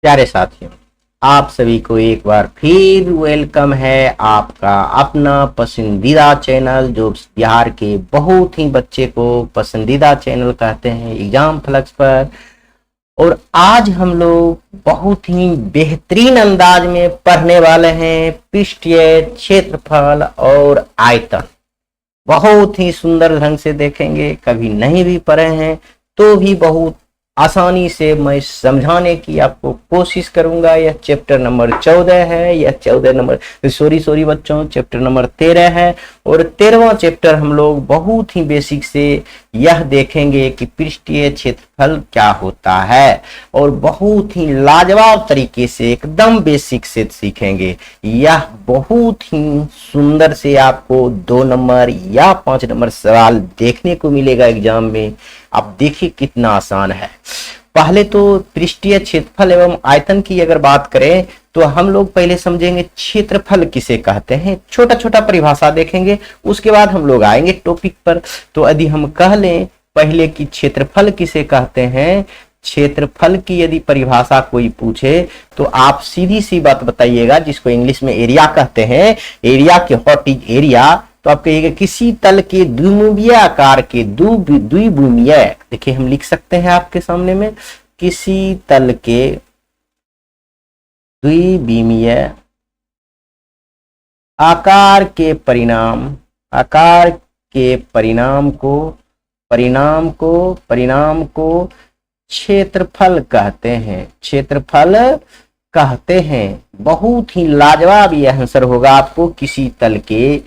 प्यारे साथियों, आप सभी को एक बार फिर वेलकम है आपका अपना पसंदीदा चैनल, जो बिहार के बहुत ही बच्चे को पसंदीदा चैनल कहते हैं, एग्जाम फ्लक्स पर। और आज हम लोग बहुत ही बेहतरीन अंदाज में पढ़ने वाले हैं पृष्ठीय क्षेत्रफल और आयतन। बहुत ही सुंदर ढंग से देखेंगे, कभी नहीं भी पढ़े हैं तो भी बहुत आसानी से मैं समझाने की आपको कोशिश करूंगा। यह चैप्टर नंबर 14 है, यह 14 नंबर सॉरी बच्चों, चैप्टर नंबर 13 है। और 13वां चैप्टर हम लोग बहुत ही बेसिक से यह देखेंगे कि पृष्ठीय क्षेत्रफल क्या होता है, और बहुत ही लाजवाब तरीके से एकदम बेसिक से सीखेंगे। यह बहुत ही सुंदर से आपको 2 नंबर या 5 नंबर सवाल देखने को मिलेगा एग्जाम में। आप देखिए कितना आसान है। पहले तो पृष्ठीय क्षेत्रफल एवं आयतन की अगर बात करें तो हम लोग पहले समझेंगे क्षेत्रफल किसे कहते हैं, छोटा छोटा परिभाषा देखेंगे, उसके बाद हम लोग आएंगे टॉपिक पर। तो यदि हम कह लें पहले कि क्षेत्रफल किसे कहते हैं, क्षेत्रफल की यदि परिभाषा कोई पूछे तो आप सीधी सी बात बताइएगा, जिसको इंग्लिश में एरिया कहते हैं। एरिया के व्हाट इज एरिया, तो आप कहिएगा किसी तल के द्विमुखीय आकार के द्विभुमीय, देखिए हम लिख सकते हैं आपके सामने में, किसी तल के द्विविमीय आकार के परिणाम को क्षेत्रफल कहते हैं, क्षेत्रफल कहते हैं। बहुत ही लाजवाब यह आंसर होगा आपको। किसी तल के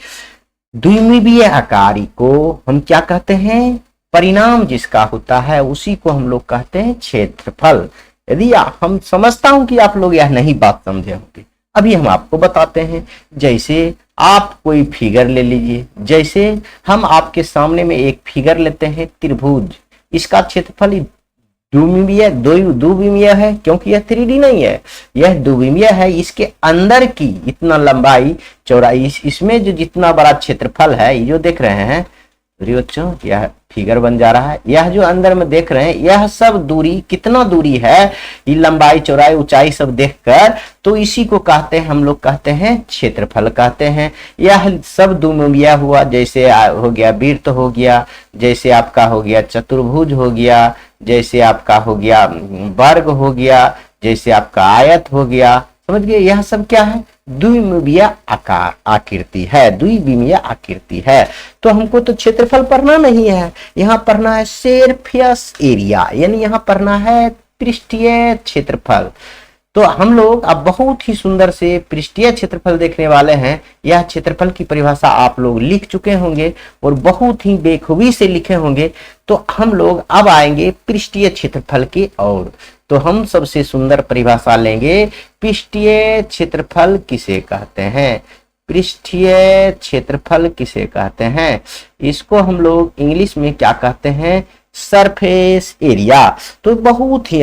द्विमितीय आकार को हम क्या कहते हैं, परिणाम जिसका होता है उसी को हम लोग कहते हैं क्षेत्रफल। यदि हम समझता हूं कि आप लोग यह नहीं बात समझे होंगे, अभी हम आपको बताते हैं। जैसे आप कोई फिगर ले लीजिए, जैसे हम आपके सामने में एक फिगर लेते हैं त्रिभुज, इसका क्षेत्रफल द्विविमीय है, क्योंकि यह 3D नहीं है, यह द्विविमीय है। इसके अंदर की इतना लंबाई चौड़ाई, इसमें जो जितना बड़ा क्षेत्रफल है, ये जो देख रहे हैं बच्चों, यह फिगर बन जा रहा है, यह जो अंदर में देख रहे हैं, यह सब दूरी कितना दूरी है, ये लंबाई चौड़ाई ऊंचाई सब देखकर, तो इसी को कहते हैं, हम लोग कहते हैं क्षेत्रफल कहते हैं। यह सब द्विविमीय हुआ, जैसे हो गया वृत्त हो गया, जैसे आपका हो गया चतुर्भुज हो गया, जैसे आपका हो गया वर्ग हो गया, जैसे आपका आयत हो गया, समझ गए। यह सब क्या है, द्विविमीय आकार आकृति है, द्विविमीय आकृति है। तो हमको तो क्षेत्रफल पढ़ना नहीं है, यहाँ पढ़ना है सरफेस एरिया, यानी यहाँ पढ़ना है पृष्ठीय क्षेत्रफल। तो हम लोग अब बहुत ही सुंदर से पृष्ठीय क्षेत्रफल देखने वाले हैं। यह क्षेत्रफल की परिभाषा आप लोग लिख चुके होंगे और बहुत ही बेखूबी से लिखे होंगे। तो हम लोग अब आएंगे पृष्ठीय क्षेत्रफल की ओर। तो हम सबसे सुंदर परिभाषा लेंगे, पृष्ठीय क्षेत्रफल किसे कहते हैं, पृष्ठीय क्षेत्रफल किसे कहते हैं। इसको हम लोग इंग्लिश में क्या कहते हैं, सरफेस एरिया। तो बहुत ही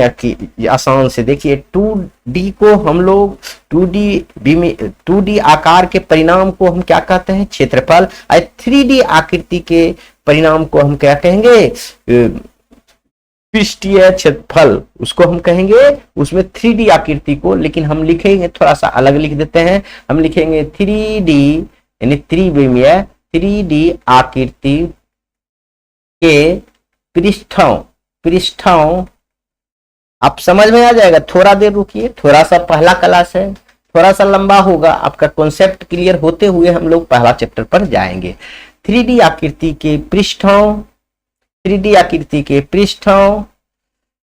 आसान से देखिए, 2D को हम लोग 2D आकार के परिणाम को हम क्या कहते हैं, क्षेत्रफल। 3D आकृति के परिणाम को हम क्या कहेंगे, पृष्ठीय क्षेत्रफल, उसको हम कहेंगे, उसमें 3D आकृति को, लेकिन हम लिखेंगे थोड़ा सा अलग लिख देते हैं, हम लिखेंगे 3D यानी त्रिविमीय 3D आकृति के पृष्ठों आप समझ में आ जाएगा। थोड़ा देर रुकिए, थोड़ा सा पहला क्लास है, थोड़ा सा लंबा होगा, आपका कॉन्सेप्ट क्लियर होते हुए हम लोग पहला चैप्टर पर जाएंगे। 3D आकृति के पृष्ठों, 3D आकृति के पृष्ठों,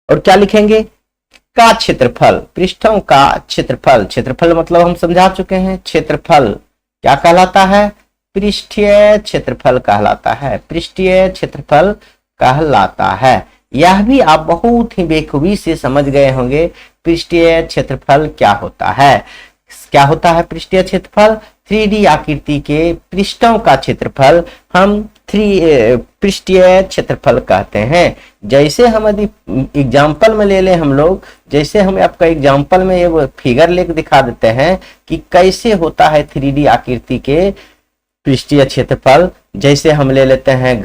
और क्या लिखेंगे, का क्षेत्रफल, पृष्ठों का क्षेत्रफल। क्षेत्रफल मतलब हम समझा चुके हैं, क्षेत्रफल क्या कहलाता है, पृष्ठीय क्षेत्रफल कहलाता है, पृष्ठीय क्षेत्रफल कहलाता है। यह भी आप बहुत ही बेखूबी से समझ गए होंगे पृष्ठीय क्षेत्रफल क्या होता है। क्या होता है पृष्ठीय क्षेत्रफल, 3D आकृति के पृष्ठों का क्षेत्रफल हम पृष्ठीय क्षेत्रफल कहते हैं। जैसे हम यदि एग्जाम्पल में ले लें हम लोग, जैसे हम आपका एग्जाम्पल में ये फिगर लेकर दिखा देते हैं कि कैसे होता है 3D आकृति के पृष्ठीय क्षेत्रफल। जैसे हम ले लेते हैं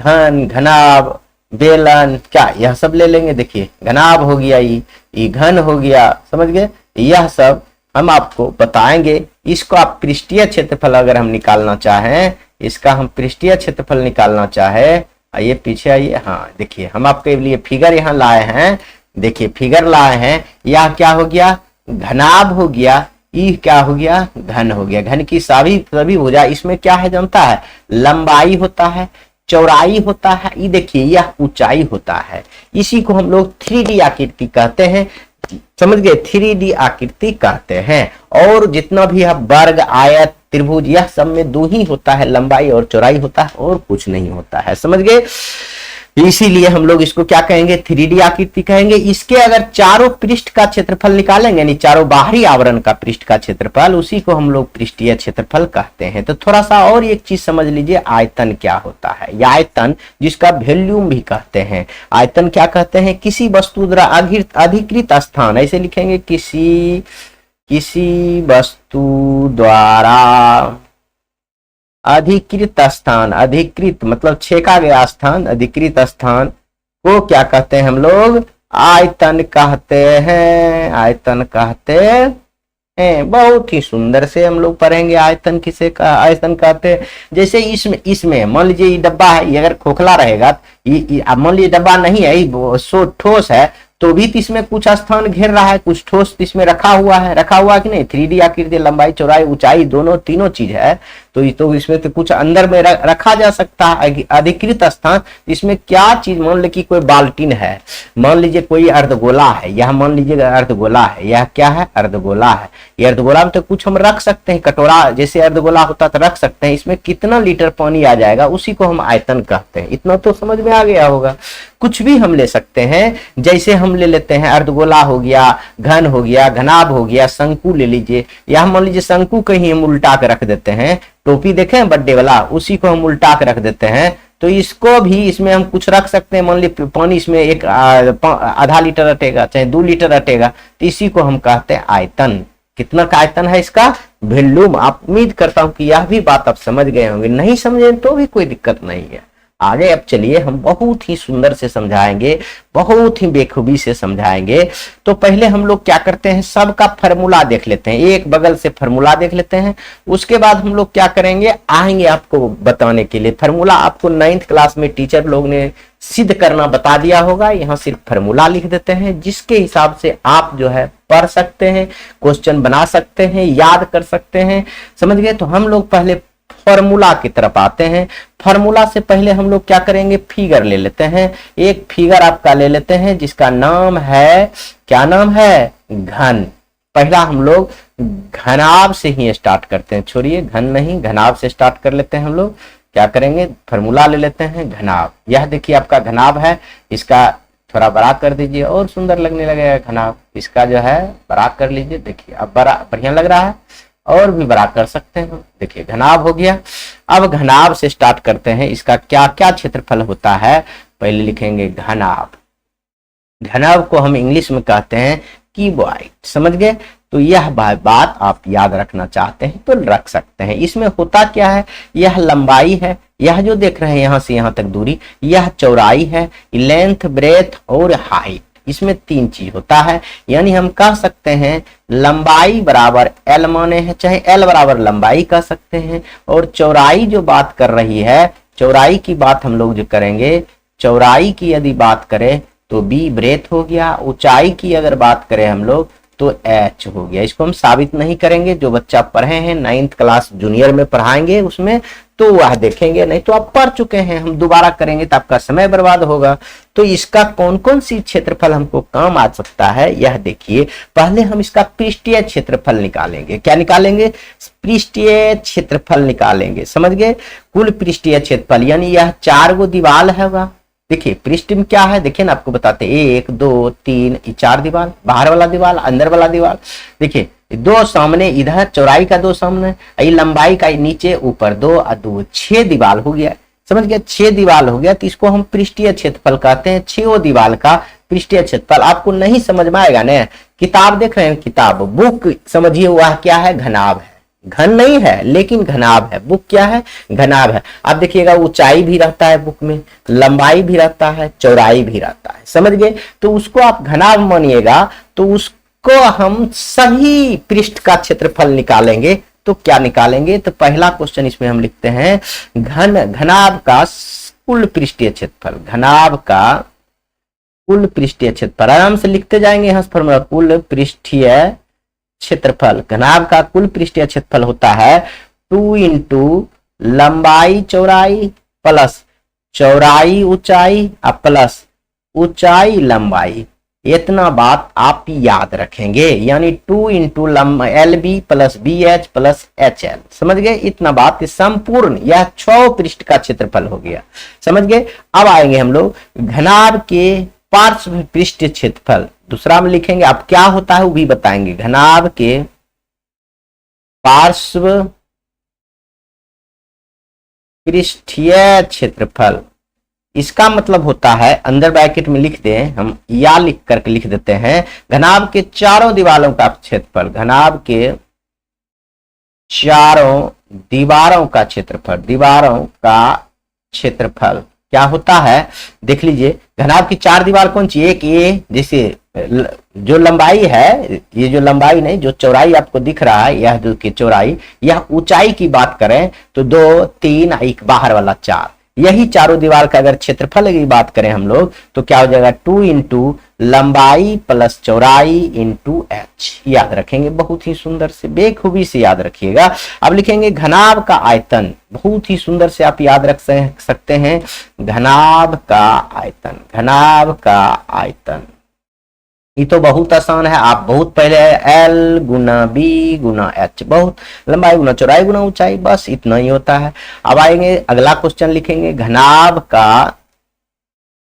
घनाभ बेलन, क्या यह सब ले लेंगे। देखिए घनाभ हो गया, ये घन हो गया, समझ गए। यह सब हम आपको बताएंगे। इसको आप पृष्ठीय क्षेत्रफल अगर हम निकालना चाहें, इसका हम पृष्ठीय क्षेत्रफल निकालना चाहे, आइए पीछे आइए। हाँ देखिए हम आपके लिए फिगर यहाँ लाए हैं। देखिए फिगर लाए हैं, यह क्या हो गया, घनाभ हो गया, ई क्या हो गया, घन हो गया। घन की सभी भुजा, इसमें क्या है जानता है, लंबाई होता है, चौड़ाई होता है, ये देखिए यह ऊंचाई होता है। इसी को हम लोग 3D आकृति कहते हैं, समझ गए, 3D आकृति कहते हैं। और जितना भी है वर्ग, आयत, त्रिभुज, यह सब में दो ही होता है, लंबाई और चौड़ाई होता है, और कुछ नहीं होता है, समझ गए। इसीलिए हम लोग इसको क्या कहेंगे, 3D आकृति कहेंगे। इसके अगर चारों पृष्ठ का क्षेत्रफल निकालेंगे, यानी चारों बाहरी आवरण का पृष्ठ का क्षेत्रफल, उसी को हम लोग पृष्ठीय क्षेत्रफल कहते हैं। तो थोड़ा सा और एक चीज समझ लीजिए, आयतन क्या होता है। यह आयतन, जिसका वॉल्यूम भी कहते हैं, आयतन क्या कहते हैं, किसी वस्तु द्वारा अधिकृत स्थान, ऐसे लिखेंगे, किसी वस्तु द्वारा अधिकृत स्थान, अधिकृत मतलब छेका गया स्थान, अधिकृत स्थान को क्या कहते हैं हम लोग, आयतन कहते हैं, आयतन कहते हैं। बहुत ही सुंदर से हम लोग पढ़ेंगे आयतन किसे का, आयतन कहते हैं। जैसे इसमें मान लीजिए ये डब्बा है, ये अगर खोखला रहेगा, ये मान लीजिए डब्बा नहीं है, ये ठोस है, तो भी इसमें कुछ स्थान घेर रहा है, कुछ ठोस इसमें रखा हुआ कि नहीं। 3D आकृति, लंबाई, चौड़ाई, ऊंचाई, दोनों तीनों चीज है, तो इसमें तो कुछ अंदर में रखा जा सकता है। अधिकृत स्थान, इसमें क्या चीज, मान लीजिए कि कोई बाल्टीन है, मान लीजिए कोई अर्धगोला है, यह मान लीजिए अर्धगोला है, यह क्या है, अर्धगोला है। ये अर्धगोला में तो कुछ हम रख सकते हैं, कटोरा जैसे अर्धगोला होता तो रख सकते हैं। इसमें कितना लीटर पानी आ जाएगा, उसी को हम आयतन कहते हैं। इतना तो समझ में आ गया होगा। कुछ भी हम ले सकते हैं, जैसे हम ले लेते हैं अर्धगोला हो गया, घन हो गया, घनाभ हो गया, शंकु ले लीजिए। यह मान लीजिए शंकु को ही हम उल्टा के रख देते हैं, टोपी देखें बर्थडे वाला, उसी को हम उल्टा के रख देते हैं। तो इसको भी इसमें हम कुछ रख सकते हैं, मान लीजिए पानी इसमें एक आधा लीटर अटेगा, चाहे 2 लीटर अटेगा, तो इसी को हम कहते हैं आयतन। कितना का आयतन है इसका, वॉल्यूम। आप उम्मीद करता हूं कि यह भी बात आप समझ गए होंगे, नहीं समझे तो भी कोई दिक्कत नहीं है। आगे अब चलिए हम बहुत ही सुंदर से समझाएंगे, बहुत ही बेखूबी से समझाएंगे। तो पहले हम लोग क्या करते हैं, सबका फॉर्मूला देख लेते हैं, एक बगल से फॉर्मूला देख लेते हैं। उसके बाद हम लोग क्या करेंगे, आएंगे आपको बताने के लिए। फॉर्मूला आपको 9th क्लास में टीचर लोग ने सिद्ध करना बता दिया होगा, यहाँ सिर्फ फॉर्मूला लिख देते हैं, जिसके हिसाब से आप जो है पढ़ सकते हैं, क्वेश्चन बना सकते हैं, याद कर सकते हैं, समझ गए। तो हम लोग पहले फॉर्मूला की तरफ आते हैं। फॉर्मूला से पहले हम लोग क्या करेंगे, फिगर ले लेते हैं। एक फिगर आपका ले लेते हैं जिसका नाम है, क्या नाम है, घन। पहला हम लोग घनाभ से ही स्टार्ट करते हैं, छोड़िए घन नहीं, घनाभ से स्टार्ट कर लेते हैं। हम लोग क्या करेंगे, फॉर्मूला ले लेते हैं घनाभ। यह देखिए आपका घनाभ है, इसका थोड़ा बड़ा कर दीजिए और सुंदर लगने लगेगा घनाभ। इसका जो है बड़ा कर लीजिए, देखिए अब बड़ा बढ़िया लग रहा है, और भी बड़ा कर सकते हैं। देखिए घनाभ हो गया। अब घनाभ से स्टार्ट करते हैं, इसका क्या क्या क्षेत्रफल होता है। पहले लिखेंगे घनाभ। घनाभ को हम इंग्लिश में कहते हैं क्यूबॉइड, समझ गए। तो यह बात आप याद रखना चाहते हैं तो रख सकते हैं। इसमें होता क्या है, यह लंबाई है, यह जो देख रहे हैं यहां से यहां तक दूरी, यह चौड़ाई है, लेंथ, ब्रेथ और हाइट। इसमें 3 चीज होता है, यानी हम कह सकते हैं लंबाई बराबर एल माने हैं, चाहे एल बराबर लंबाई कह सकते हैं। और चौड़ाई जो बात कर रही है, चौड़ाई की बात हम लोग जो करेंगे, चौड़ाई की यदि बात करें तो बी ब्रेथ हो गया। ऊंचाई की अगर बात करें हम लोग तो एच हो गया। इसको हम साबित नहीं करेंगे, जो बच्चा पढ़े हैं 9th क्लास जूनियर में पढ़ाएंगे उसमें तो वह देखेंगे, नहीं तो आप पढ़ चुके हैं, हम दोबारा करेंगे तो आपका समय बर्बाद होगा। तो इसका कौन कौन सी क्षेत्रफल हमको काम आ सकता है, यह देखिए। पहले हम इसका पृष्ठीय क्षेत्रफल निकालेंगे। क्या निकालेंगे, पृष्ठीय क्षेत्रफल निकालेंगे, समझ गए। कुल पृष्ठीय क्षेत्रफल, यानी यह 4 गो दीवार है। देखिए पृष्ठ में क्या है, देखिए ना आपको बताते, 1 2 3 4 दीवार, बाहर वाला दीवार, अंदर वाला दीवार। देखिए 2 सामने, इधर चौड़ाई का 2 सामने, लंबाई का नीचे ऊपर 2 और 2, 6 दीवार हो गया, समझ गया। 6 दीवार हो गया, तो इसको हम पृष्ठीय क्षेत्रफल कहते हैं। 6 दीवार का पृष्ठीय क्षेत्रफल। आपको नहीं समझ में आएगा ना, किताब देख रहे हैं, किताब बुक समझिए, वह क्या है, घनाभ है। घन नहीं है लेकिन घनाभ है। बुक क्या है? घनाभ है। आप देखिएगा ऊंचाई भी रहता है बुक में, लंबाई भी रहता है, चौड़ाई भी रहता है, समझ गए? तो उसको आप घनाभ मानिएगा तो उसको हम सभी पृष्ठ का क्षेत्रफल निकालेंगे तो क्या निकालेंगे? तो पहला क्वेश्चन इसमें हम लिखते हैं घनाभ का कुल पृष्ठीय क्षेत्रफल। घनाभ का कुल पृष्ठीय क्षेत्रफल आराम से लिखते जाएंगे यहाँ फॉर्मूला। कुल पृष्ठीय क्षेत्रफल, घनाभ का कुल पृष्ठीय क्षेत्रफल होता है 2 इंटू लंबाई चौड़ाई प्लस चौड़ाई ऊंचाई प्लस ऊंचाई लंबाई। इतना बात आप याद रखेंगे, यानी 2 into LB plus BH plus HL, समझ गए? इतना बात संपूर्ण यह 6 पृष्ठ का क्षेत्रफल हो गया, समझ गए? अब आएंगे हम लोग घनाभ के पार्श्व पृष्ठीय क्षेत्रफल। दूसरा में लिखेंगे, अब क्या होता है वो भी बताएंगे। घनाभ के पार्श्व पृष्ठीय क्षेत्रफल, इसका मतलब होता है, अंदर ब्रैकेट में लिख दें हम, या लिख करके लिख देते हैं, घनाभ के चारों दीवारों का क्षेत्रफल। घनाभ के चारों दीवारों का क्षेत्रफल, दीवारों का क्षेत्रफल क्या होता है? देख लीजिए, घनाभ की 4 दीवार कौन सी? एक ये, जैसे जो लंबाई है, ये जो लंबाई नहीं, जो चौड़ाई आपको दिख रहा है, यह जो की चौड़ाई, यह ऊंचाई की बात करें तो 2 3 एक बाहर वाला 4, यही चारों दीवार का अगर क्षेत्रफल की बात करें हम लोग तो क्या हो जाएगा? 2 इंटू लंबाई प्लस चौड़ाई इंटू H। याद रखेंगे, बहुत ही सुंदर से बेखूबी से याद रखिएगा। अब लिखेंगे घनाभ का आयतन, बहुत ही सुंदर से आप याद रख सकते हैं। घनाभ का आयतन, घनाभ का आयतन, ये तो बहुत आसान है। आप बहुत पहले L गुना B गुना H, बहुत लंबाई गुना चौड़ाई गुना ऊंचाई, बस इतना ही होता है। अब आएंगे अगला क्वेश्चन लिखेंगे, घनाभ का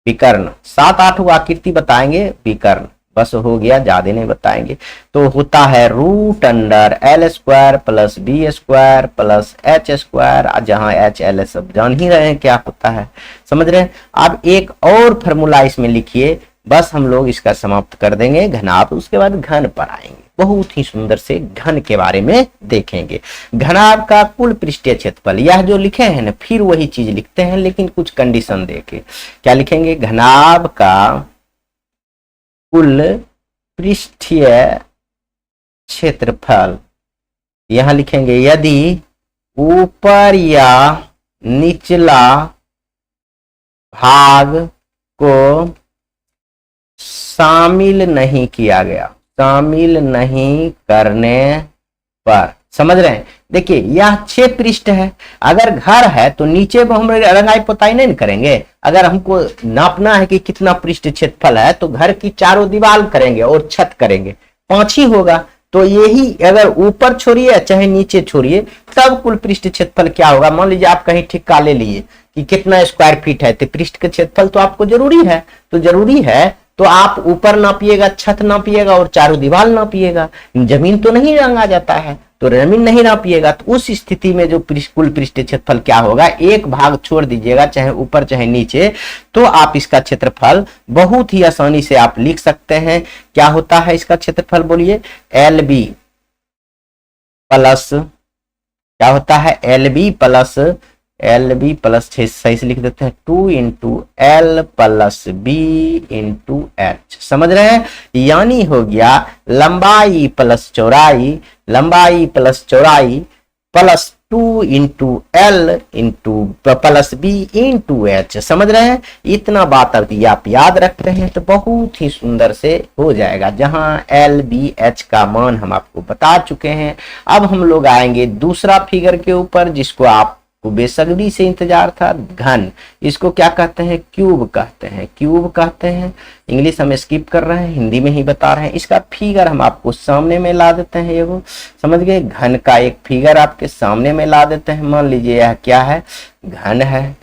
विकर्ण। 7-8 आकृति बताएंगे, विकर्ण बस हो गया, ज्यादा नहीं बताएंगे। तो होता है √L² plus B² plus H², जहां HL सब जान ही रहे हैं क्या होता है, समझ रहे हैं? अब एक और फॉर्मूला इसमें लिखिए, बस हम लोग इसका समाप्त कर देंगे घनाभ, उसके बाद घन पर आएंगे, बहुत ही सुंदर से घन के बारे में देखेंगे। घनाभ का कुल पृष्ठीय क्षेत्रफल, यह जो लिखे हैं ना, फिर वही चीज लिखते हैं लेकिन कुछ कंडीशन देके। क्या लिखेंगे? घनाभ का कुल पृष्ठीय क्षेत्रफल, यहां लिखेंगे यदि ऊपर या निचला भाग को शामिल नहीं किया गया, शामिल नहीं करने पर, समझ रहे हैं? देखिए यह 6 पृष्ठ है, अगर घर है तो नीचे में हम रंगाई पोताई नहीं करेंगे। अगर हमको नापना है कि कितना पृष्ठ क्षेत्रफल है तो घर की चारों दीवार करेंगे और छत करेंगे, 5 ही होगा। तो यही अगर ऊपर छोड़िए चाहे नीचे छोड़िए, तब कुल पृष्ठ क्षेत्रफल क्या होगा? मान लीजिए आप कहीं ठिक्का ले लिए कि कितना स्क्वायर फीट है, तो पृष्ठ का क्षेत्रफल तो आपको जरूरी है, तो जरूरी है तो आप ऊपर नापिएगा, छत नापिएगा और चारों दीवार नापिएगा। जमीन तो नहीं रंगा जाता है, तो जमीन नहीं नापिएगा, तो उस स्थिति में जो कुल पृष्ठीय क्षेत्रफल क्या होगा? एक भाग छोड़ दीजिएगा, चाहे ऊपर चाहे नीचे, तो आप इसका क्षेत्रफल बहुत ही आसानी से आप लिख सकते हैं। क्या होता है इसका क्षेत्रफल? बोलिए। LB प्लस, क्या होता है? LB प्लस सही से लिख देते हैं 2 into L plus B into H, समझ रहे हैं? यानी हो गया लंबाई प्लस चौड़ाई, लंबाई प्लस चौड़ाई plus 2 into L into plus B into H, समझ रहे हैं? इतना बात यदि आप याद रखते हैं तो बहुत ही सुंदर से हो जाएगा, जहां LBH का मान हम आपको बता चुके हैं। अब हम लोग आएंगे दूसरा फिगर के ऊपर, जिसको आपको बेसब्री से इंतजार था, घन। इसको क्या कहते हैं? क्यूब कहते हैं, क्यूब कहते हैं। इंग्लिश हम स्किप कर रहे हैं, हिंदी में ही बता रहे हैं। इसका फिगर हम आपको सामने में ला देते हैं, एगो समझ गए? घन का एक फिगर आपके सामने में ला देते हैं। मान लीजिए यह क्या है? घन है।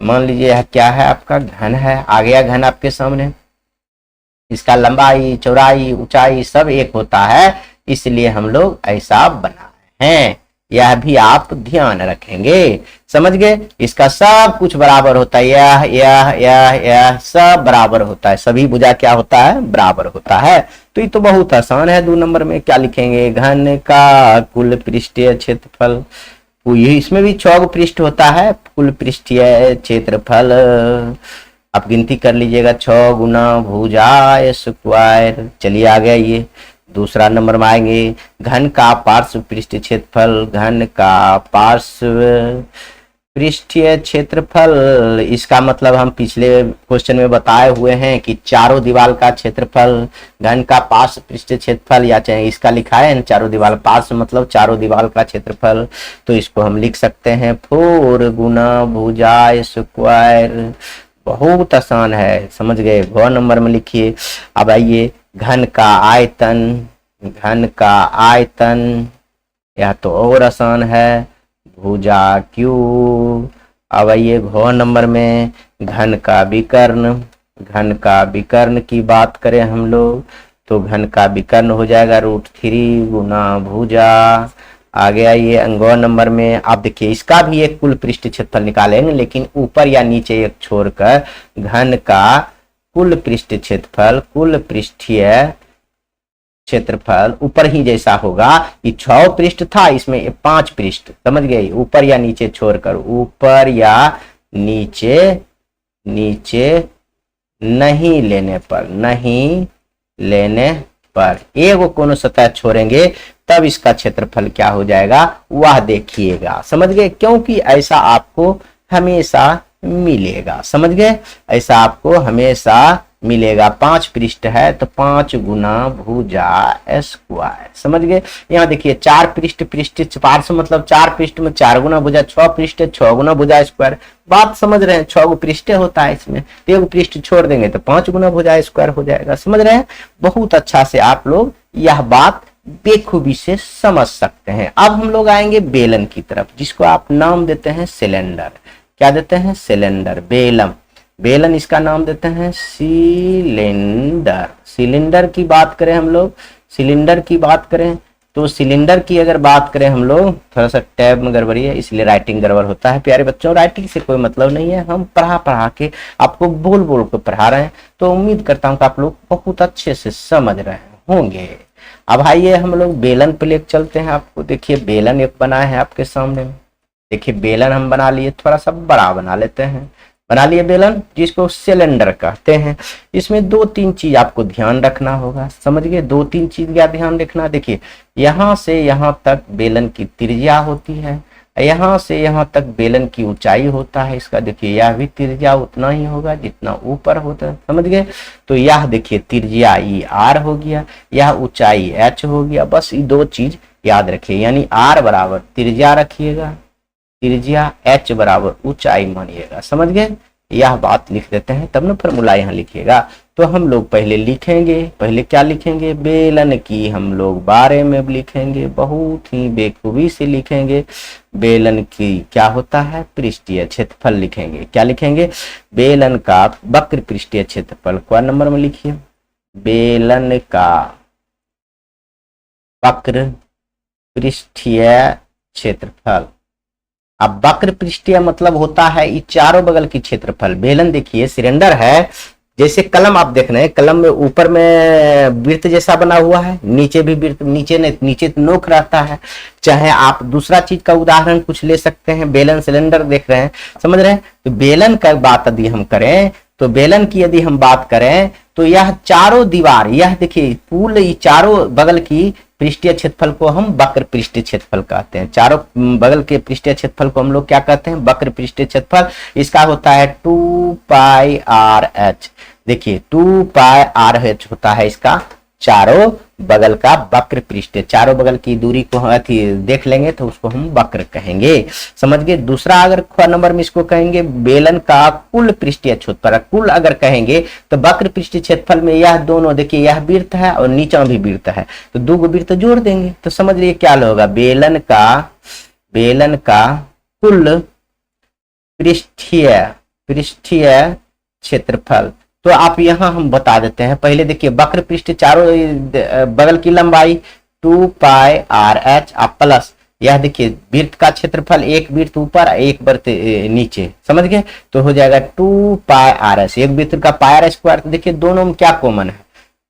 मान लीजिए यह क्या है? आपका घन है। आ गया घन आपके सामने। इसका लंबाई चौड़ाई ऊंचाई सब एक होता है, इसलिए हम लोग ऐसा बना रहे हैं, यह भी आप ध्यान रखेंगे, समझ गए? इसका सब कुछ बराबर होता है, यह सब बराबर होता है, सभी भुजा क्या होता है? बराबर होता है। तो तो ये तो बहुत आसान है। 2 नंबर में क्या लिखेंगे, घन का कुल पृष्ठीय क्षेत्रफल। तो ये इसमें भी 6 पृष्ठ होता है, कुल पृष्ठीय क्षेत्रफल आप गिनती कर लीजिएगा, 6 गुना भुजा स्क्वायर। चलिए आ गया ये। दूसरा नंबर में आएंगे, घन का पार्श्व पृष्ठीय क्षेत्रफल। घन का पार्श्व पृष्ठीय क्षेत्रफल, इसका मतलब हम पिछले क्वेश्चन में बताए हुए हैं कि चारों दीवार का क्षेत्रफल। घन का पार्श्व पृष्ठीय क्षेत्रफल, या चाहे इसका लिखा है चारों दीवार, पार्श्व मतलब चारों दीवार का क्षेत्रफल। तो इसको हम लिख सकते हैं 4 गुना भुजा स्क्वायर। बहुत आसान है, समझ गए। 9 नंबर में लिखिए। अब आइए, घन का आयतन। घन का आयतन, यह तो और आसान है, भुजा क्यूब। अब आइए 9 नंबर में, घन का विकर्ण। घन का विकर्ण की बात करें हम लोग तो घन का विकर्ण हो जाएगा √3 गुना भुजा। आगे आइए 9 नंबर में, आप देखिए इसका भी एक कुल पृष्ठ क्षेत्रफल निकालेंगे, लेकिन ऊपर या नीचे एक छोड़कर। घन का कुल पृष्ठ क्षेत्रफल, कुल पृष्ठीय क्षेत्रफल ऊपर ही जैसा होगा। ये 6 पृष्ठ था, इसमें 5 पृष्ठ, समझ गए। ऊपर या नीचे छोड़कर, ऊपर या नीचे, नीचे नहीं लेने पर, नहीं लेने पर एक कोनो सतह छोड़ेंगे, तब इसका क्षेत्रफल क्या हो जाएगा वह देखिएगा, समझ गए। क्योंकि ऐसा आपको हमेशा मिलेगा, समझ गए, ऐसा आपको हमेशा मिलेगा। 5 पृष्ठ है तो 5 गुना भुजा स्क्वायर, समझ गए। यहाँ देखिए 4 पृष्ठ, पृष्ठ पार्श्व मतलब 4 पृष्ठ में 4 गुना भुजा, 6 पृष्ठ 6 गुना भुजा स्क्वायर। बात समझ रहे हैं, 6 पृष्ठ होता है इसमें, तो 1 पृष्ठ छोड़ देंगे तो 5 गुना भुजा स्क्वायर हो जाएगा, समझ रहे हैं। बहुत अच्छा से आप लोग यह बात बेखूबी से समझ सकते हैं। अब हम लोग आएंगे बेलन की तरफ, जिसको आप नाम देते हैं सिलेंडर। क्या देते हैं, सिलेंडर, बेलन। बेलन इसका नाम देते हैं सिलेंडर। सिलेंडर की बात करें हम लोग, सिलेंडर की बात करें तो सिलेंडर की अगर बात करें हम लोग, थोड़ा सा टैब में गड़बड़ी है इसलिए राइटिंग गड़बड़ होता है। प्यारे बच्चों, राइटिंग से कोई मतलब नहीं है, हम पढ़ा के आपको बोल बोल के पढ़ा रहे हैं, तो उम्मीद करता हूँ कि आप लोग बहुत अच्छे से समझ रहे होंगे। अब आइए हम लोग बेलन पे लेकर चलते हैं आपको। देखिए बेलन एक बना है आपके सामने, देखिए बेलन हम बना लिए, थोड़ा सा बड़ा बना लेते हैं। बना लिए बेलन, जिसको सिलेंडर कहते हैं। इसमें 2-3 चीज आपको ध्यान रखना होगा, समझ गए। 2-3 चीज का ध्यान रखना, देखिए यहाँ से यहाँ तक बेलन की त्रिज्या होती है, यहाँ से यहाँ तक बेलन की ऊंचाई होता है इसका। देखिए यह भी त्रिज्या उतना ही होगा जितना ऊपर होता है, समझ गए। तो यह देखिए त्रिज्या ई आर हो गया, यह ऊंचाई एच हो गया। बस ये 2 चीज याद रखिए, यानी आर बराबर त्रिज्या रखिएगा, त्रिज्या, एच बराबर ऊंचाई मानिएगा, समझ गए। यह बात लिख देते हैं, तब ना फॉर्मूला यहाँ लिखिएगा। तो हम लोग पहले लिखेंगे, पहले क्या लिखेंगे, बेलन की हम लोग बारे में लिखेंगे, बहुत ही बेखूबी से लिखेंगे। बेलन की क्या होता है, पृष्ठीय क्षेत्रफल लिखेंगे। क्या लिखेंगे, बेलन का वक्र पृष्ठीय क्षेत्रफल। क्या नंबर में लिखिए, बेलन का वक्र पृष्ठीय क्षेत्रफल। अब वक्र पृष्ठीय मतलब होता है ये चारों बगल की क्षेत्रफल। बेलन देखिए सिलेंडर है, जैसे कलम आप देख रहे हैं, कलम में ऊपर में वृत्त जैसा बना हुआ है, नीचे भी वृत्त, नीचे नोक रहता है। चाहे आप दूसरा चीज का उदाहरण कुछ ले सकते हैं, बेलन सिलेंडर देख रहे हैं, समझ रहे हैं। तो बेलन का बात यदि हम करें, तो बेलन की यदि हम बात करें तो यह चारों दीवार, यह देखिए पूरे चारों बगल की पृष्ठीय क्षेत्रफल को हम वक्र पृष्ठीय क्षेत्रफल कहते हैं। चारों बगल के पृष्ठीय क्षेत्रफल को हम लोग क्या कहते हैं, वक्र पृष्ठीय क्षेत्रफल। इसका होता है 2πr(h). देखिए 2πr(h) होता है इसका चारों बगल का वक्र पृष्ठीय। चारों बगल की दूरी को देख लेंगे तो उसको हम वक्र कहेंगे, समझ गए। दूसरा अगर ख नंबर में इसको कहेंगे बेलन का कुल पृष्ठीय क्षेत्रफल। कुल अगर कहेंगे तो वक्र पृष्ठीय क्षेत्रफल में यह दोनों, देखिए यह वृत्त है और नीचा भी वृत्त है, तो 2 वृत्त जोड़ देंगे तो समझ लीजिए क्या होगा, बेलन का कुल पृष्ठीय क्षेत्रफल। तो आप यहाँ हम बता देते हैं, पहले देखिए वक्र पृष्ठ चारों बगल की लंबाई 2πr(h) आप प्लस यह देखिए वृत्त का क्षेत्रफल, एक वृत्त ऊपर एक वृत्त नीचे, समझ गए। तो हो जाएगा 2πr(h), एक वृत्त का πr² तो देखिए दोनों में क्या कॉमन है,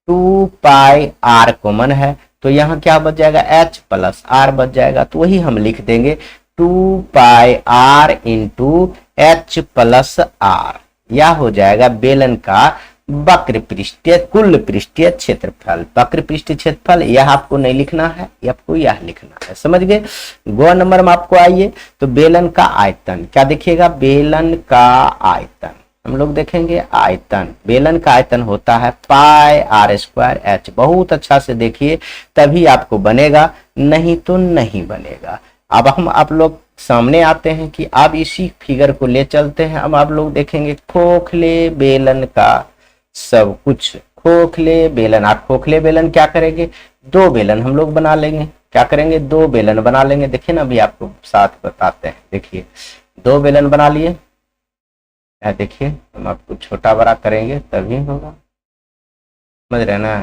2 पाई आर कॉमन है तो यहाँ क्या बच जाएगा, एच प्लस आर बच जाएगा। तो वही हम लिख देंगे 2 pi r into h plus r. यह हो जाएगा बेलन का वक्र पृष्ठीय कुल पृष्ठीय क्षेत्रफल। वक्र पृष्ठीय क्षेत्रफल यह आपको नहीं लिखना है, ये आपको यह लिखना है, समझ गए। गो नंबर में आपको आइए तो बेलन का आयतन क्या देखिएगा, बेलन का आयतन हम लोग देखेंगे आयतन। बेलन का आयतन होता है पाई आर स्क्वायर एच। बहुत अच्छा से देखिए तभी आपको बनेगा, नहीं तो नहीं बनेगा। अब हम आप लोग सामने आते हैं कि अब इसी फिगर को ले चलते हैं। अब आप लोग देखेंगे खोखले बेलन का सब कुछ, खोखले बेलन। आप खोखले बेलन क्या करेंगे, दो बेलन हम लोग बना लेंगे। क्या करेंगे, दो बेलन बना लेंगे। देखिए ना, अभी आपको साथ बताते हैं। देखिए दो बेलन बना लिए, देखिए हम आपको छोटा बड़ा करेंगे तभी होगा, समझ रहे ना।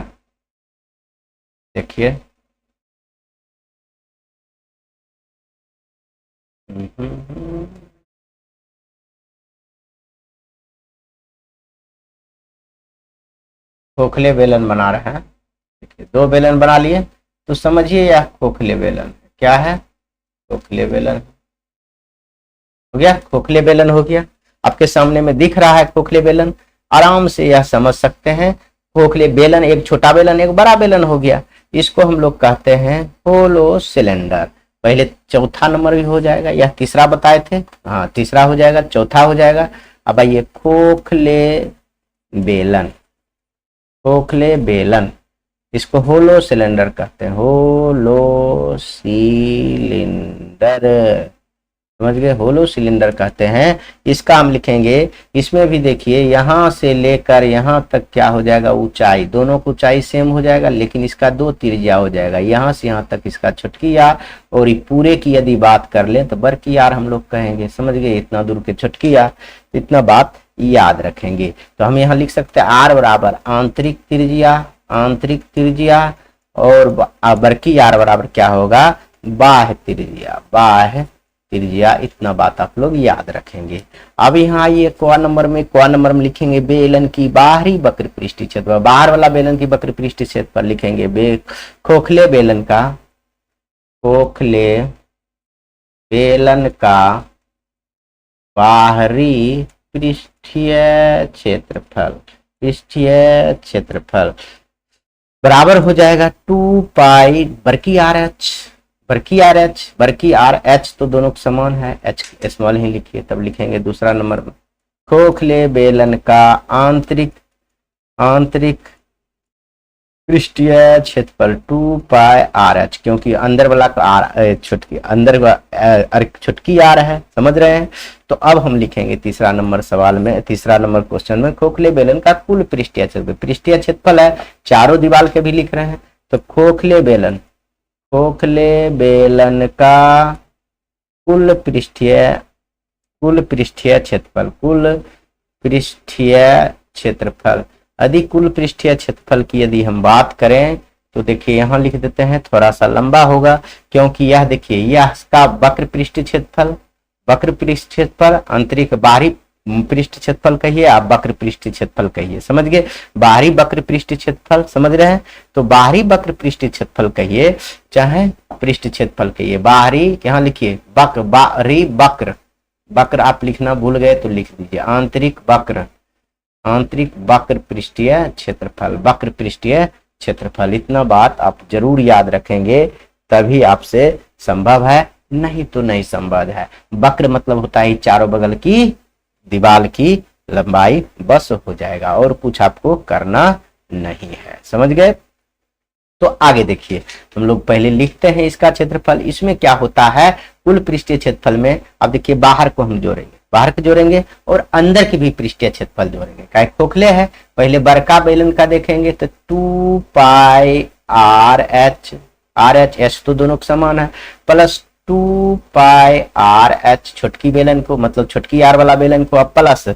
देखिए खोखले बेलन बना रहे हैं। देखिए दो बेलन बना लिए तो समझिए यह खोखले बेलन क्या है, खोखले बेलन हो गया। खोखले बेलन हो गया, आपके सामने में दिख रहा है खोखले बेलन। आराम से यह समझ सकते हैं खोखले बेलन, एक छोटा बेलन एक बड़ा बेलन हो गया। इसको हम लोग कहते हैं होलो सिलेंडर। पहले चौथा नंबर भी हो जाएगा, यह तीसरा बताए थे, हाँ तीसरा हो जाएगा, चौथा हो जाएगा। अब आइए खोखले बेलन, खोखले बेलन इसको होलो सिलेंडर कहते हैं, होलो सिलेंडर, समझ गए, होलो सिलेंडर कहते हैं। इसका हम लिखेंगे, इसमें भी देखिए यहाँ से लेकर यहाँ तक क्या हो जाएगा, ऊंचाई, दोनों को ऊंचाई सेम हो जाएगा, लेकिन इसका दो त्रिज्या हो जाएगा। यहाँ से यहाँ तक इसका छोटकी यार, और पूरे की यदि बात कर लें तो बड़की यार हम लोग कहेंगे, समझ गए। इतना दूर के छोटकी यार, इतना बात याद रखेंगे। तो हम यहाँ लिख सकते हैं आर बराबर आंतरिक त्रिज्या, आंतरिक त्रिज्या, और बड़की यार बराबर क्या होगा, बाह्य त्रिज्या, बाह्य त्रिज्या। इतना बात आप लोग याद रखेंगे। अब यहाँ आइए क्वा नंबर में लिखेंगे बेलन की बाहरी वक्र पृष्ठीय क्षेत्रफल। बाहर वाला बेलन की वक्र पृष्ठीय क्षेत्रफल लिखेंगे खोखले बेलन का, खोखले बेलन का बाहरी पृष्ठीय क्षेत्रफल, पृष्ठीय क्षेत्रफल बराबर हो जाएगा 2 पाई बड़की आर एच, बड़की आर एच, बड़की आर एच तो दोनों के समान है, एच स्मॉल ही लिखिए। तब लिखेंगे दूसरा नंबर में खोखले बेलन का आंतरिक पृष्ठीय क्षेत्रफल 2 पाई आर एच, क्योंकि अंदर वाला आर छुटकी अंदर छुटकी आर है, समझ रहे हैं। तो अब हम लिखेंगे तीसरा नंबर सवाल में, तीसरा नंबर क्वेश्चन में खोखले बेलन का कुल पृष्ठीय क्षेत्रफल, पृष्ठीय क्षेत्रफल है, चारों दीवार के भी लिख रहे हैं। तो खोखले बेलन का कुल पृष्ठीय क्षेत्रफल, कुल पृष्ठीय क्षेत्रफल। यदि कुल पृष्ठीय क्षेत्रफल की यदि हम बात करें तो देखिए यहाँ लिख देते हैं, थोड़ा सा लंबा होगा क्योंकि यह देखिए यह इसका वक्र पृष्ठीय क्षेत्रफल, वक्र पृष्ठीय क्षेत्रफल, आंतरिक बाहरी पृष्ठ क्षेत्रफल कहिए, आप वक्र पृष्ठीय क्षेत्रफल कहिए, समझ गए। बाहरी वक्र पृष्ठीय क्षेत्रफल समझ रहे हैं, तो बाहरी वक्र पृष्ठीय क्षेत्रफल कहिए चाहे पृष्ठ क्षेत्रफल कहिए। बाहरी यहाँ लिखिए वक्र, बाहरी वक्र, वक्र आप लिखना भूल गए तो लिख दीजिए आंतरिक वक्र, आंतरिक वक्र पृष्ठीय क्षेत्रफल, वक्र पृष्ठीय क्षेत्रफल। इतना बात आप जरूर याद रखेंगे तभी आपसे संभव है, नहीं तो नहीं संभव है। वक्र मतलब होता है चारों बगल की दीवार की लंबाई, बस हो जाएगा और कुछ आपको करना नहीं है, समझ गए। तो आगे देखिए, हम लोग पहले लिखते हैं इसका क्षेत्रफल। इसमें क्या होता है, कुल पृष्ठीय क्षेत्रफल में अब देखिए बाहर को हम जोड़ेंगे, बाहर को जोड़ेंगे और अंदर की भी पृष्ठीय क्षेत्रफल जोड़ेंगे। क्या खोखले है, पहले बड़का बेलन का देखेंगे तो 2 pi r h, r h h तो दोनों समान है, प्लस 2 पाई आर एच छोटकी बेलन को, मतलब छोटकी आर वाला बेलन को, अब प्लस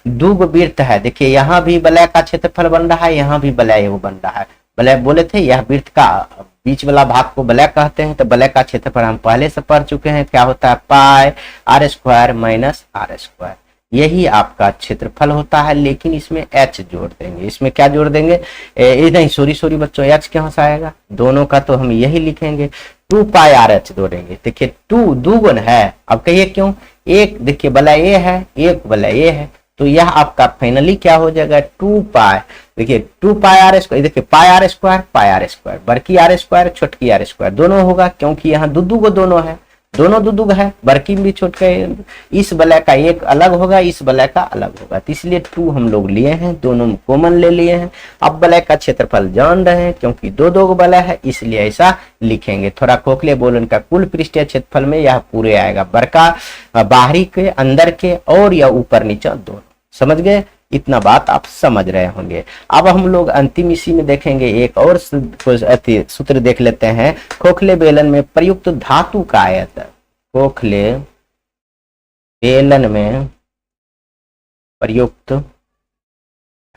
दूगो वृत्त है। देखिए यहाँ भी वलय का क्षेत्रफल बन रहा है, यहाँ भी वलय वो बन रहा है। वलय बोले थे यह वृत्त का बीच वाला भाग को वलय कहते हैं। तो वलय का क्षेत्रफल हम पहले से पढ़ चुके हैं, क्या होता है pi r square minus are square. यही आपका क्षेत्रफल होता है, लेकिन इसमें h जोड़ देंगे। इसमें क्या जोड़ देंगे, नहीं सॉरी बच्चों, h कहाँ से आएगा, दोनों का तो हम यही लिखेंगे, 2 पाई आर एच जोड़ेंगे। देखिए 2 दुगुन है, अब कहिए क्यों, एक देखिए बला ए है, एक बला ए है, तो यह आपका फाइनली क्या हो जाएगा 2 पाई, देखिए 2 पाई आर स्क्वायर, देखिए पाई आर स्क्वायर, बड़की आर स्क्वायर छोटकी आर स्क्वायर दोनों होगा, क्योंकि यहाँ दो को दोनों है, दोनों दो है, बड़की भी छोटके, इस वलय का एक अलग होगा, इस वलय का अलग होगा, तो इसलिए 2 हम लोग लिए हैं, दोनों में कॉमन ले लिए हैं। अब वलय का क्षेत्रफल जान रहे हैं, क्योंकि दो वलय है इसलिए ऐसा लिखेंगे। थोड़ा खोखले बोलन का कुल पृष्ठीय क्षेत्रफल में यह पूरे आएगा, बड़का बाहरी के, अंदर के और या ऊपर नीचे दोनों। समझ गए, इतना बात आप समझ रहे होंगे। अब हम लोग अंतिम इसी में देखेंगे, एक और सूत्र देख लेते हैं। खोखले बेलन में प्रयुक्त धातु का आयतन, खोखले बेलन में प्रयुक्त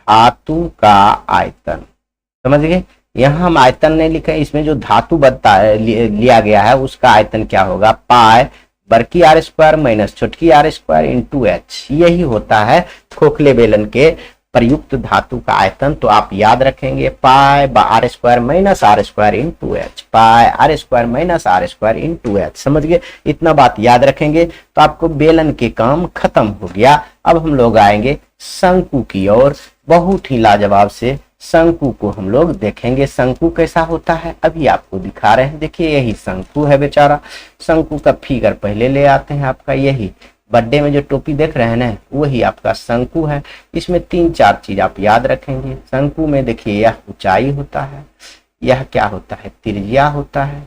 धातु का आयतन, समझ गए। यहाँ हम आयतन नहीं लिखे, इसमें जो धातु बनता है लिया गया है उसका आयतन क्या होगा, पाई बड़की आर स्क्वायर माइनस छोटकी आर स्क्वायर इंटू एच, यही होता है खोखले बेलन के प्रयुक्त धातु का आयतन। तो आप याद रखेंगे pi r square minus are square into h, pi r square minus are square into h, समझ गए। इतना बात याद रखेंगे तो आपको बेलन के काम खत्म हो गया। अब हम लोग आएंगे शंकु की ओर, बहुत ही लाजवाब से शंकु को हम लोग देखेंगे। शंकु कैसा होता है अभी आपको दिखा रहे हैं, देखिए यही शंकु है बेचारा। शंकु का फिगर पहले ले आते हैं, आपका यही बर्थडे में जो टोपी देख रहे हैं ना, वही आपका शंकु है। इसमें 3-4 चीज आप याद रखेंगे। शंकु में देखिए यह ऊंचाई होता है, यह क्या होता है त्रिज्या होता है,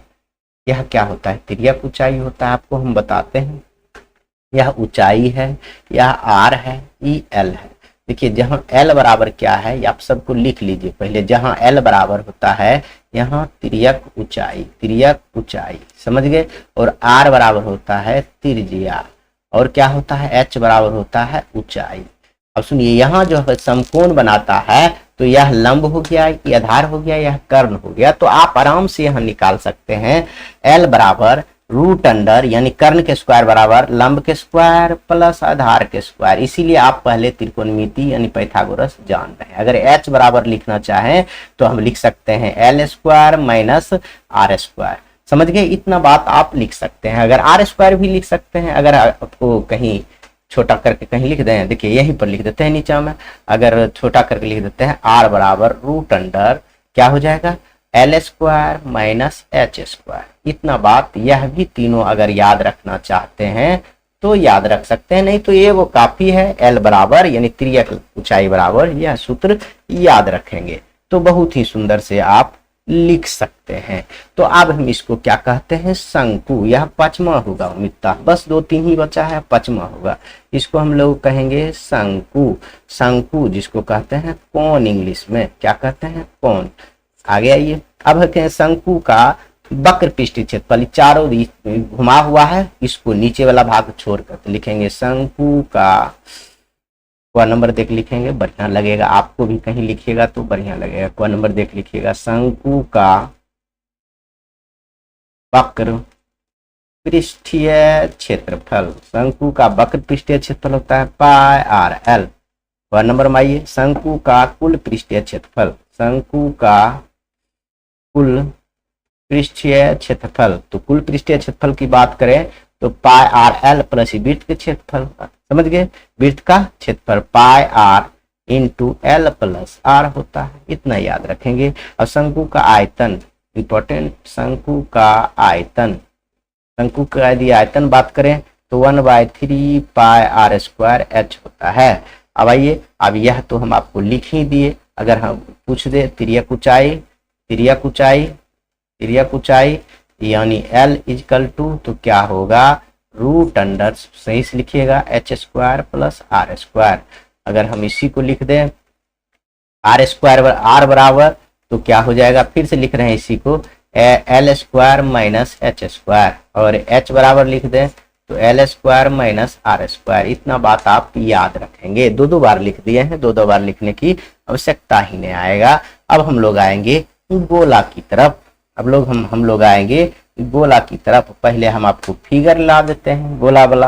यह क्या होता है तिर्यक ऊंचाई होता है। आपको हम बताते हैं, यह ऊंचाई है, यह आर है, ई एल है। देखिए जहाँ एल बराबर क्या है ये आप सबको लिख लीजिए पहले। जहाँ एल बराबर होता है यहाँ तिर्यक ऊंचाई, समझ गए। और आर बराबर होता है त्रिज्या, और क्या होता है एच बराबर होता है ऊंचाई। अब सुनिए, यहाँ जो है समकोण बनाता है, तो यह लंब हो गया, यह आधार हो गया, यह कर्ण हो गया। तो आप आराम से यहाँ निकाल सकते हैं एल बराबर रूट अंडर, यानी कर्ण के स्क्वायर बराबर लंब के स्क्वायर प्लस आधार के स्क्वायर। इसीलिए आप पहले त्रिकोणमिति यानी पाइथागोरस जान रहे हैं। अगर एच बराबर लिखना चाहें तो हम लिख सकते हैं L square minus are square, समझ गए। इतना बात आप लिख सकते हैं। अगर आर स्क्वायर भी लिख सकते हैं, अगर आपको कहीं छोटा करके कहीं लिख दें, देखिए यहीं पर लिख देते हैं नीचे में, अगर छोटा करके लिख देते हैं आर बराबर रूट अंडर क्या हो जाएगा L square minus H square. इतना बात, यह भी तीनों अगर याद रखना चाहते हैं तो याद रख सकते हैं, नहीं तो ये वो काफी है। एल बराबर यानी त्रियक ऊंचाई बराबर, यह सूत्र याद रखेंगे तो बहुत ही सुंदर से आप लिख सकते हैं। तो अब हम इसको क्या कहते हैं शंकु, यह 5वां होगा उम्मीदता, बस 2-3 ही बचा है, 5वां होगा। इसको हम लोग कहेंगे शंकु। शंकु जिसको कहते हैं कोन, इंग्लिश में क्या कहते हैं कोन। आगे आइए, अब कहते हैं शंकु का वक्र पृष्ठीय क्षेत्रफल चारों घुमा हुआ है, इसको नीचे वाला भाग छोड़कर तो लिखेंगे शंकु का क नंबर देख लिखेंगे, बढ़िया लगेगा आपको भी, कहीं लिखिएगा तो बढ़िया लगेगा। क नंबर देख लिखिएगा, शंकु का वक्र पृष्ठीय क्षेत्रफल, शंकु का वक्र पृष्ठीय क्षेत्रफल होता है पाई आर एल। क नंबर में आइए, शंकु का कुल पृष्ठीय क्षेत्रफल, शंकु का कुल पृष्ठीय क्षेत्रफल, तो कुल पृष्ठीय क्षेत्रफल की बात करें तो पाई आर एल प्लस वृत्त के क्षेत्रफल, समझ गए, वृत्त का क्षेत्रफल pi r into l plus r होता है, इतना याद रखेंगे। और शंकु का आयतन इंपॉर्टेंट, शंकु का आयतन, शंकु का यदि आयतन बात करें तो 1/3 पाई आर स्क्वायर एच होता है। अब आइए, अब यह तो हम आपको लिख ही दिए, अगर हम पूछ दे तिर्यक ऊंचाई यानी L इजकल टू तो क्या होगा रूट अंडर, सही से लिखिएगा H square plus R square. अगर हम इसी को लिख दें आर स्क्वायर आर बराबर तो क्या हो जाएगा, फिर से लिख रहे हैं इसी को L square minus H square, और एच बराबर लिख दें तो L square minus are square. इतना बात आप याद रखेंगे। दो बार लिख दिए हैं, दो बार लिखने की आवश्यकता ही नहीं आएगा। अब हम लोग आएंगे गोला की तरफ, अब लोग हम लोग आएंगे गोला की तरफ। पहले हम आपको फिगर ला देते हैं गोला वाला।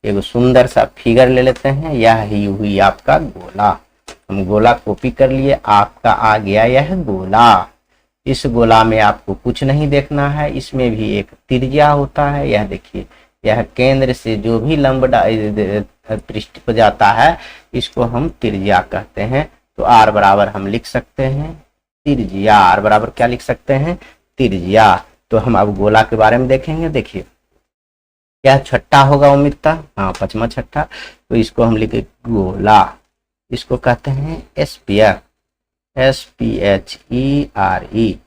एक सुंदर सा फिगर ले लेते हैं। यह ही हुई आपका गोला। हम गोला कॉपी कर लिए, आपका आ गया यह गोला। इस गोला में आपको कुछ नहीं देखना है, इसमें भी एक त्रिज्या होता है। यह देखिए, यह केंद्र से जो भी लंब पृष्ठ पर जाता है इसको हम त्रिज्या कहते हैं। तो आर बराबर हम लिख सकते हैं त्रिज्या। आर बराबर क्या लिख सकते हैं? त्रिज्या। तो हम अब गोला के बारे में देखेंगे। देखिए, क्या छठा होगा उम्मीदता? हाँ, पांचवा छठा। तो इसको हम लिखे गोला। इसको कहते हैं स्फीयर, SPHERE,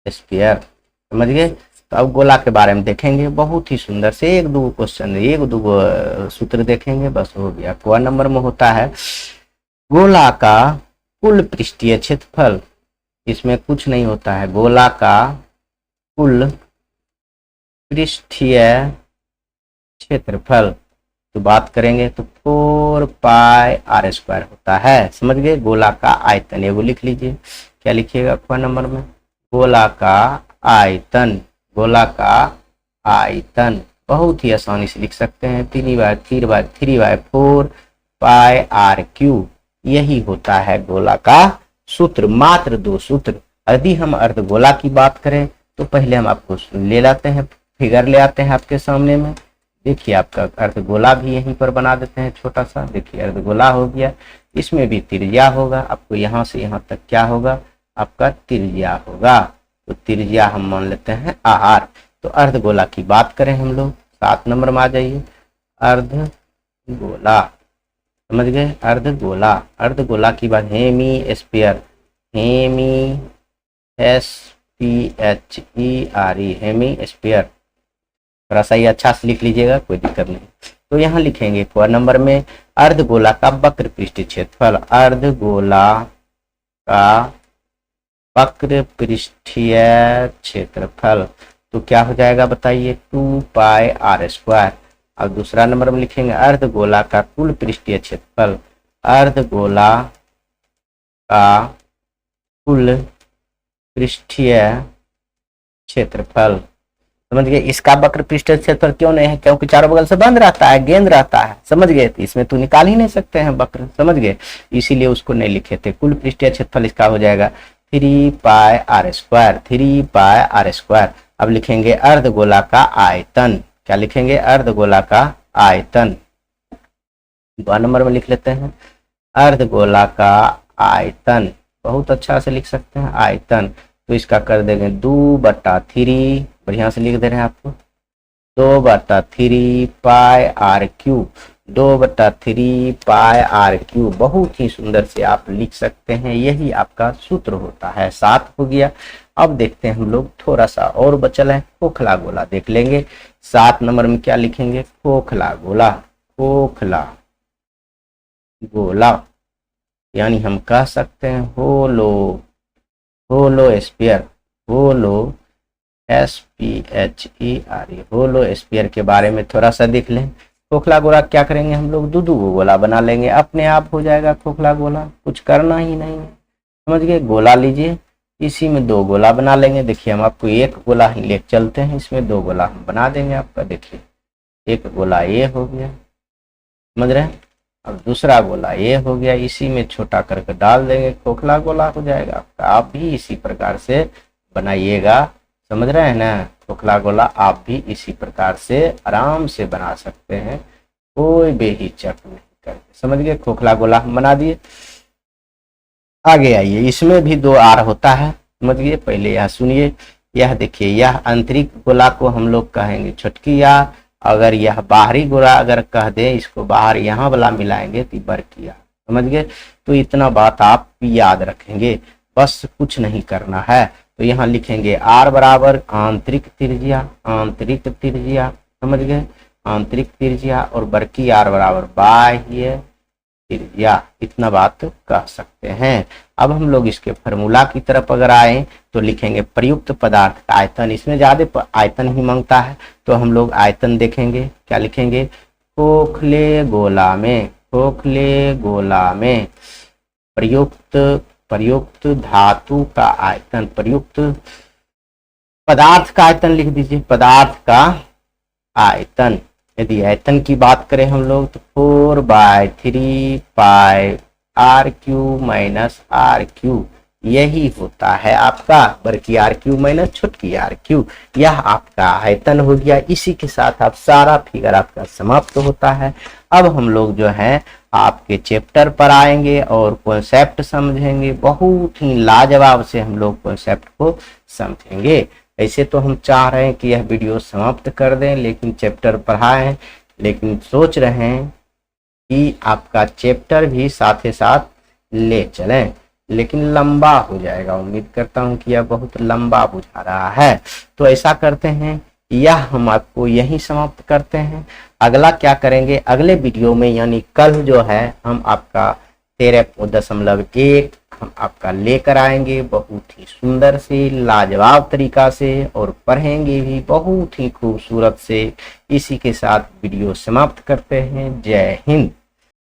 स्फीयर। समझ गए? तो अब गोला के बारे में देखेंगे, बहुत ही सुंदर से एक दो क्वेश्चन, एक दो सूत्र देखेंगे, बस हो गया। क नंबर में होता है गोला का कुल पृष्ठीय क्षेत्रफल। इसमें कुछ नहीं होता है, गोला का कुल पृष्ठीय क्षेत्रफल। तो बात करेंगे तो 4πr² होता है। समझ गए? गोला का आयतन, एगो लिख लीजिए। क्या लिखिएगा क नंबर में? गोला का आयतन। गोला का आयतन बहुत ही आसानी से लिख सकते हैं, 3/4πr³। यही होता है गोला का सूत्र। मात्र दो सूत्र। यदि हम अर्धगोला की बात करें तो पहले हम आपको ले लाते हैं, फिगर ले आते हैं आपके सामने में। देखिए, आपका अर्धगोला भी यहीं पर बना देते हैं छोटा सा। देखिए, अर्धगोला हो गया, इसमें भी त्रिज्या होगा। आपको यहाँ से यहाँ तक क्या होगा? आपका त्रिज्या होगा। तो त्रिज्या हम मान लेते हैं आर। तो अर्धगोला की बात करें हम लोग, 7 नंबर में आ जाइए। अर्धगोला, समझ गए? अर्धगोला। अर्धगोला की बात हेमी स्फीयर, हेमी SPHERE, हेमी स्फीयर। थोड़ा सा ये अच्छा से लिख लीजिएगा, कोई दिक्कत नहीं। तो यहाँ लिखेंगे क नंबर में अर्धगोला का वक्र पृष्ठीय क्षेत्रफल। अर्धगोला का वक्र पृष्ठीय क्षेत्रफल तो क्या हो जाएगा बताइए? 2πr²। अब दूसरा नंबर में लिखेंगे अर्धगोला का कुल पृष्ठीय क्षेत्रफल। अर्धगोला का कुल पृष्ठीय क्षेत्रफल। समझ गए? इसका वक्र पृष्ठीय क्षेत्रफल क्यों नहीं है? क्योंकि चारों बगल से बंद रहता है, गेंद रहता है। समझ गए? तो इसमें तो निकाल ही नहीं सकते हैं वक्र। समझ गए? इसीलिए उसको नहीं लिखे थे। कुल पृष्ठीय क्षेत्रफल इसका हो जाएगा 3πr², 3πr²। अब लिखेंगे अर्धगोला का आयतन। क्या लिखेंगे? अर्धगोला का आयतन। 2 नंबर में लिख लेते हैं अर्धगोला का आयतन। बहुत अच्छा से लिख सकते हैं आयतन। तो इसका कर देंगे 2/3, बढ़िया से लिख दे रहे हैं आपको, 2/3πr³, 2/3πr³। बहुत ही सुंदर से आप लिख सकते हैं, यही आपका सूत्र होता है। 7 हो गया। अब देखते हैं हम लोग, थोड़ा सा और बचल है, खोखला गोला देख लेंगे। 7 नंबर में क्या लिखेंगे? खोखला गोला। खोखला गोला यानी हम कह सकते हैं होलो स्फीयर, होलो SPHERE, होलो स्फीयर के बारे में थोड़ा सा देख लें। खोखला गोला क्या करेंगे हम लोग? दो गोला बना लेंगे, अपने आप हो जाएगा खोखला गोला, कुछ करना ही नहीं है। समझ गए? गोला लीजिए, इसी में 2 गोला बना लेंगे। देखिए, हम आपको एक गोला ही ले चलते हैं, इसमें 2 गोला हम बना देंगे आपका। देखिए, एक गोला ये हो गया, समझ रहे हैं? अब दूसरा गोला ये हो गया, इसी में छोटा करके डाल देंगे, खोखला गोला हो जाएगा आपका। आप भी इसी प्रकार से बनाइएगा। समझ रहे हैं ना? खोखला गोला आप भी इसी प्रकार से आराम से बना सकते हैं, कोई बेहिचक नहीं करके। समझ गए? खोखला गोला हम बना दिए। आगे आइए, इसमें भी 2 आर होता है। समझ गए? पहले यह सुनिए। यह देखिए, यह आंतरिक गोला को हम लोग कहेंगे छोटकी आर। अगर यह बाहरी गोला अगर कह दे, इसको बाहर यहाँ वाला मिलाएंगे तो बड़की आर। समझ गए? तो इतना बात आप याद रखेंगे, बस कुछ नहीं करना है। तो यहाँ लिखेंगे आर बराबर आंतरिक त्रिज्या, आंतरिक त्रिज्या। समझ गए? आंतरिक त्रिज्या। और बड़की आर बराबर बाह्य त्रिज्या। इतना बात कह सकते हैं। अब हम लोग इसके फार्मूला की तरफ अगर आए तो लिखेंगे प्रयुक्त पदार्थ का आयतन। इसमें ज्यादा आयतन ही मांगता है, तो हम लोग आयतन देखेंगे। क्या लिखेंगे? खोखले गोला में, खोखले गोला में प्रयुक्त धातु का आयतन, प्रयुक्त पदार्थ का आयतन लिख दीजिए, पदार्थ का आयतन। यदि आयतन की बात करें हम लोग तो 4/3 R cube minus R cube यही होता है आपका बड़की आर क्यू माइनस छोटकी आर क्यू। यह आपका आयतन हो गया। इसी के साथ आप सारा फिगर आपका समाप्त होता है। अब हम लोग जो है आपके चैप्टर पर आएंगे और कॉन्सेप्ट समझेंगे। बहुत ही लाजवाब से हम लोग कॉन्सेप्ट को समझेंगे। ऐसे तो हम चाह रहे हैं कि यह वीडियो समाप्त कर दें, लेकिन चैप्टर पढ़ाएं, लेकिन सोच रहे हैं कि आपका चैप्टर भी साथ ही साथ ले चलें, लेकिन लंबा हो जाएगा। उम्मीद करता हूं कि यह बहुत लंबा बुझा रहा है। तो ऐसा करते हैं, यह हम आपको यहीं समाप्त करते हैं। अगला क्या करेंगे, अगले वीडियो में यानी कल जो है हम आपका 13.1 हम आपका लेकर आएंगे बहुत ही सुंदर से लाजवाब तरीका से और पढ़ेंगे भी बहुत ही खूबसूरत से। इसी के साथ वीडियो समाप्त करते हैं। जय हिंद।